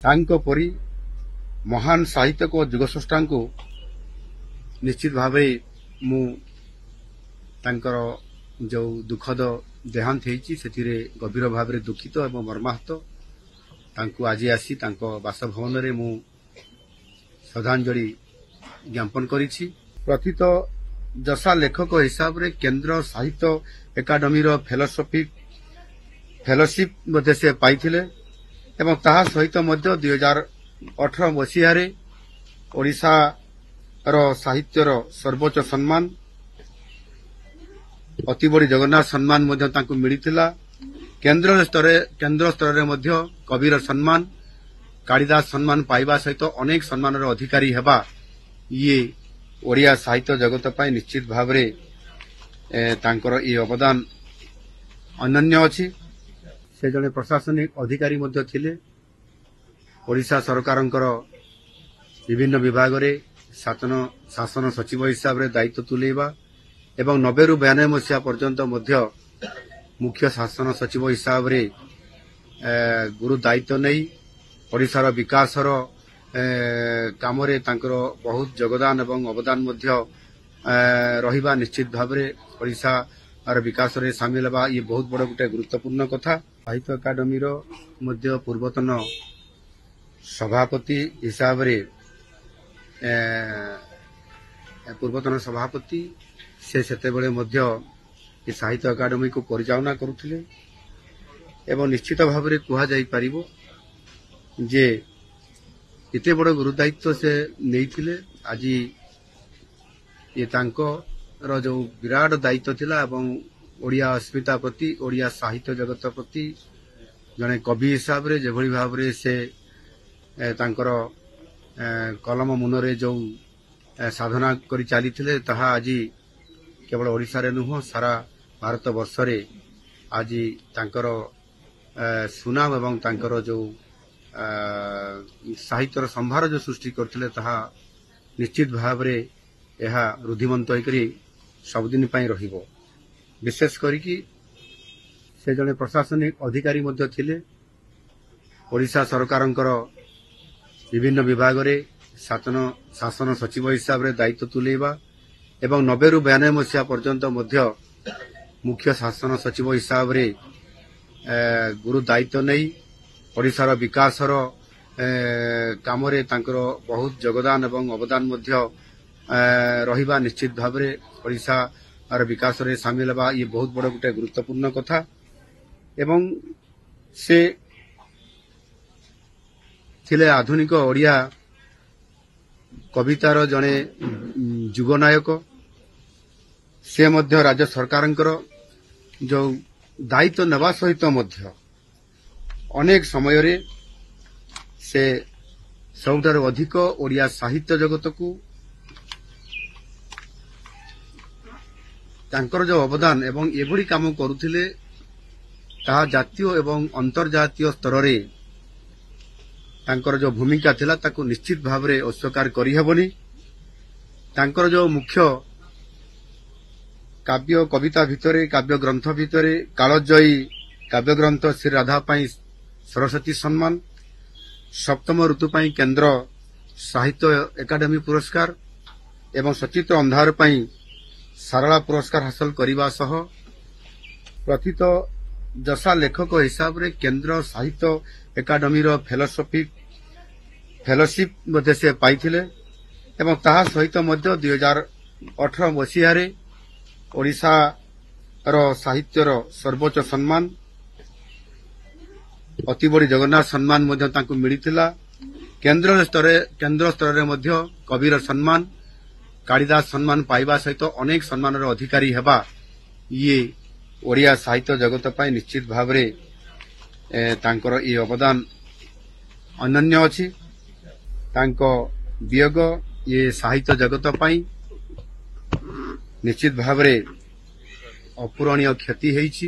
ତାଙ୍କ ପରି ମହାନ ସାହିତ୍ୟକ ଓ ଯୁଗସ୍ରଷ୍ଟାଙ୍କୁ ନିଶ୍ଚିତ ଭାବରେ ମୁଁ ତାଙ୍କର ଯେଉଁ ଦୁଃଖଦ ଦେହାନ୍ତ ହେଇଛି ସେଥିରେ ଗଭୀର ଭାବରେ ଦୁଃଖିତ ଏବଂ ମର୍ମାହତ। ତାଙ୍କୁ ଆଜି ଆସି ତାଙ୍କ ବାସଭବନରେ ମୁଁ ଶ୍ରଦ୍ଧାଞ୍ଜଳି ଜ୍ଞାପନ କରିଛି। ପ୍ରଥିତ ଯଶା ଲେଖକ ହିସାବରେ କେନ୍ଦ୍ର ସାହିତ୍ୟ ଏକାଡେମୀର ଫେଲୋସିପ୍ ମଧ୍ୟ ସେ ପାଇଥିଲେ ଏବଂ ତାହା ସହିତ ମଧ୍ୟ 2018 ମସିହାରେ ଓଡ଼ିଶାର ସାହିତ୍ୟର ସର୍ବୋଚ୍ଚ ସମ୍ମାନ ଅତିବଡ଼ି ଜଗନ୍ନାଥ ସମ୍ମାନ ମଧ୍ୟ ତାଙ୍କୁ ମିଳିଥିଲା। କେନ୍ଦ୍ର ସ୍ତରରେ ମଧ୍ୟ କବିର ସମ୍ମାନ, କାଳିଦାସ ସମ୍ମାନ ପାଇବା ସହିତ ଅନେକ ସମ୍ମାନର ଅଧିକାରୀ ହେବା ଇଏ ଓଡ଼ିଆ ସାହିତ୍ୟ ଜଗତ ପାଇଁ ନିଶ୍ଚିତ ଭାବରେ ତାଙ୍କର ଏହି ଅବଦାନ ଅନନ୍ୟ ଅଛି। ସେ ଜଣେ ପ୍ରଶାସନିକ ଅଧିକାରୀ ମଧ୍ୟ ଥିଲେ। ଓଡ଼ିଶା ସରକାରଙ୍କର ବିଭିନ୍ନ ବିଭାଗରେ ଶାସନ ସଚିବ ହିସାବରେ ଦାୟିତ୍ୱ ତୁଲେଇବା ଏବଂ 90ରୁ 92 ମସିହା ପର୍ଯ୍ୟନ୍ତ ମଧ୍ୟ ମୁଖ୍ୟ ଶାସନ ସଚିବ ହିସାବରେ ଗୁରୁ ଦାୟିତ୍ୱ ନେଇ ଓଡ଼ିଶାର ବିକାଶର କାମରେ ତାଙ୍କର ବହୁତ ଯୋଗଦାନ ଏବଂ ଅବଦାନ ମଧ୍ୟ ରହିବା ନିଶ୍ଚିତ ଭାବରେ ଓଡ଼ିଶାର ବିକାଶରେ ସାମିଲ ହେବା ଇଏ ବହୁତ ବଡ଼ ଗୋଟେ ଗୁରୁତ୍ୱପୂର୍ଣ୍ଣ କଥା। ସାହିତ୍ୟ ଏକାଡେମୀର ମଧ୍ୟ ପୂର୍ବତନ ସଭାପତି ହିସାବରେ ସେ ସେତେବେଳେ ମଧ୍ୟ ଏ ସାହିତ୍ୟ ଏକାଡେମୀକୁ ପରିଚାଳନା କରୁଥିଲେ ଏବଂ ନିଶ୍ଚିତ ଭାବରେ କୁହାଯାଇପାରିବ ଯେ ଏତେ ବଡ଼ ଗୁରୁଦାୟିତ୍ୱ ସେ ନେଇଥିଲେ। ଆଜି ଏ ତାଙ୍କର ଯେଉଁ ବିରାଟ ଦାୟିତ୍ୱ ଥିଲା ଏବଂ ଓଡ଼ିଆ ଅସ୍ମିତା ପ୍ରତି, ଓଡ଼ିଆ ସାହିତ୍ୟ ଜଗତ ପ୍ରତି ଜଣେ କବି ହିସାବରେ ଯେଭଳି ଭାବରେ ସେ ତାଙ୍କର କଲମ ମୁନରେ ଯେଉଁ ସାଧନା କରି ଚାଲିଥିଲେ ତାହା ଆଜି କେବଳ ଓଡ଼ିଶାରେ ନୁହଁ ସାରା ଭାରତ ବର୍ଷରେ ଆଜି ତାଙ୍କର ସୁନାମ ଏବଂ ତାଙ୍କର ଯେଉଁ ସାହିତ୍ୟର ସମ୍ଭାର ଯେଉଁ ସୃଷ୍ଟି କରିଥିଲେ ତାହା ନିଶ୍ଚିତ ଭାବରେ ଏହା ରୁଦ୍ଧିମନ୍ତ ହୋଇକରି ସବୁଦିନ ପାଇଁ ରହିବ। ବିଶେଷ କରିକି ସେ ଜଣେ ପ୍ରଶାସନିକ ଅଧିକାରୀ ମଧ୍ୟ ଥିଲେ। ଓଡ଼ିଶା ସରକାରଙ୍କର ବିଭିନ୍ନ ବିଭାଗରେ ଶାସନ ସଚିବ ହିସାବରେ ଦାୟିତ୍ୱ ତୁଲେଇବା ଏବଂ 90ରୁ 92 ମସିହା ପର୍ଯ୍ୟନ୍ତ ମଧ୍ୟ ମୁଖ୍ୟ ଶାସନ ସଚିବ ହିସାବରେ ଗୁରୁ ଦାୟିତ୍ୱ ନେଇ ଓଡ଼ିଶାର ବିକାଶର କାମରେ ତାଙ୍କର ବହୁତ ଯୋଗଦାନ ଏବଂ ଅବଦାନ ମଧ୍ୟ ରହିବା ନିଶ୍ଚିତ ଭାବରେ ଓଡ଼ିଶାର ବିକାଶରେ ସାମିଲ ହେବା ଇଏ ବହୁତ ବଡ଼ ଗୋଟେ ଗୁରୁତ୍ୱପୂର୍ଣ୍ଣ କଥା। ଏବଂ ସେ ଥିଲେ ଆଧୁନିକ ଓଡ଼ିଆ କବିତାର ଜଣେ ଯୁଗନାୟକ। ସେ ମଧ୍ୟ ରାଜ୍ୟ ସରକାରଙ୍କର ଯେଉଁ ଦାୟିତ୍ୱ ନେବା ସହିତ ମଧ୍ୟ ଅନେକ ସମୟରେ ସେ ସବୁଠାରୁ ଅଧିକ ଓଡ଼ିଆ ସାହିତ୍ୟ ଜଗତକୁ ତାଙ୍କର ଯେଉଁ ଅବଦାନ ଏବଂ ଏଭଳି କାମ କରୁଥିଲେ ତାହା ଜାତୀୟ ଏବଂ ଅନ୍ତର୍ଜାତୀୟ ସ୍ତରରେ ତାଙ୍କର ଯେଉଁ ଭୂମିକା ଥିଲା ତାକୁ ନିଶ୍ଚିତ ଭାବରେ ଅସ୍ୱୀକାର କରିହେବନି। ତାଙ୍କର ଯେଉଁ ମୁଖ୍ୟ କାବ୍ୟ କବିତା ଭିତରେ କାବ୍ୟ ଗ୍ରନ୍ଥ ଭିତରେ କାଳଜୟୀ କାବ୍ୟଗ୍ରନ୍ଥ ଶ୍ରୀ ରାଧା ପାଇଁ ସରସ୍ୱତୀ ସମ୍ମାନ, ସପ୍ତମ ଋତୁ ପାଇଁ କେନ୍ଦ୍ର ସାହିତ୍ୟ ଏକାଡେମୀ ପୁରସ୍କାର ଏବଂ ସଚିତ୍ର ଅନ୍ଧାର ପାଇଁ ସାରଳା ପୁରସ୍କାର ହାସଲ କରିବା ସହ ପ୍ରଥିତ ଯଶା ଲେଖକ ହିସାବରେ କେନ୍ଦ୍ର ସାହିତ୍ୟ ଏକାଡେମୀର ଫେଲୋସିପ୍ ମଧ୍ୟ ସେ ପାଇଥିଲେ ଏବଂ ତାହା ସହିତ ମଧ୍ୟ 2018 ମସିହାରେ ଓଡ଼ିଶାର ସାହିତ୍ୟର ସର୍ବୋଚ୍ଚ ସମ୍ମାନ ଅତିବଡ଼ି ଜଗନ୍ନାଥ ସମ୍ମାନ ମଧ୍ୟ ତାଙ୍କୁ ମିଳିଥିଲା। କେନ୍ଦ୍ର ସ୍ତରରେ ମଧ୍ୟ କବିର ସମ୍ମାନ, କାଳିଦାସ ସମ୍ମାନ ପାଇବା ସହିତ ଅନେକ ସମ୍ମାନର ଅଧିକାରୀ ହେବା ଇଏ ଓଡ଼ିଆ ସାହିତ୍ୟ ଜଗତ ପାଇଁ ନିଶ୍ଚିତ ଭାବରେ ତାଙ୍କର ଏହି ଅବଦାନ ଅନନ୍ୟ ଅଛି। ତାଙ୍କ ବିୟୋଗ ଇଏ ସାହିତ୍ୟ ଜଗତ ପାଇଁ ନିଶ୍ଚିତ ଭାବରେ ଅପୂରଣୀୟ କ୍ଷତି ହେଇଛି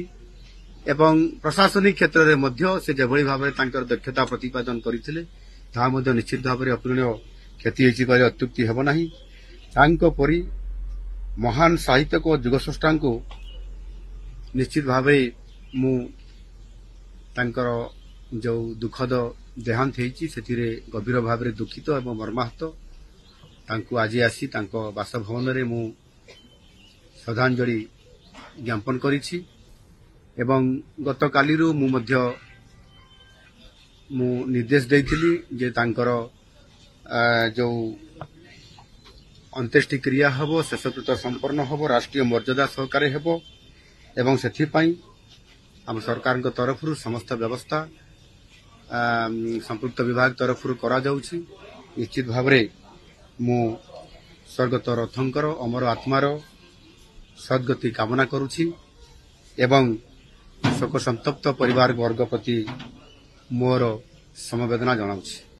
ଏବଂ ପ୍ରଶାସନିକ କ୍ଷେତ୍ରରେ ମଧ୍ୟ ସେ ଯେଭଳି ଭାବରେ ତାଙ୍କର ଦକ୍ଷତା ପ୍ରତିପାଦନ କରିଥିଲେ ତାହା ମଧ୍ୟ ନିଶ୍ଚିତ ଭାବରେ ଅପୂରଣୀୟ କ୍ଷତି ହେଇଛି କହିଲେ ଅତ୍ୟୁକ୍ତି ହେବ ନାହିଁ। ତାଙ୍କ ପରି ମହାନ ସାହିତ୍ୟକ ଓ ଯୁଗସ୍ରଷ୍ଟାଙ୍କୁ ନିଶ୍ଚିତ ଭାବରେ ମୁଁ ତାଙ୍କର ଯେଉଁ ଦୁଃଖଦ ଦେହାନ୍ତ ହେଇଛି ସେଥିରେ ଗଭୀର ଭାବରେ ଦୁଃଖିତ ଏବଂ ମର୍ମାହତ। ତାଙ୍କୁ ଆଜି ଆସି ତାଙ୍କ ବାସଭବନରେ ମୁଁ ଶ୍ରଦ୍ଧାଞ୍ଜଳି ଜ୍ଞାପନ କରିଛି ଏବଂ ଗତକାଲିରୁ ମୁଁ ନିର୍ଦ୍ଦେଶ ଦେଇଥିଲି ଯେ ତାଙ୍କର ଯେଉଁ ଅନ୍त्येष्टि क्रिया ହେବ ଶେଷକୃତ୍ୟ ସମ୍ପନ୍ନ ହେବ ରାଷ୍ଟ୍ରୀୟ ମର୍ଯ୍ୟାଦା ସହକାରେ ହେବ ଏବଂ ସେଥିପାଇଁ ଆମ ସରକାରଙ୍କ ତରଫରୁ ସମସ୍ତ ବ୍ୟବସ୍ଥା ସମ୍ପୃକ୍ତ ବିଭାଗ ତରଫରୁ କରାଯାଉଛି। ନିଶ୍ଚିତ ଭାବରେ ମୁଁ ସ୍ୱର୍ଗତ ରଥଙ୍କର ଅମର ଆତ୍ମାର ସଦ୍ଗତି କାମନା କରୁଛି ଏବଂ ଶୋକ ସନ୍ତପ୍ତ ପରିବାର ବର୍ଗ ପ୍ରତି ମୋର ସମବେଦନା ଜଣାଉଛି।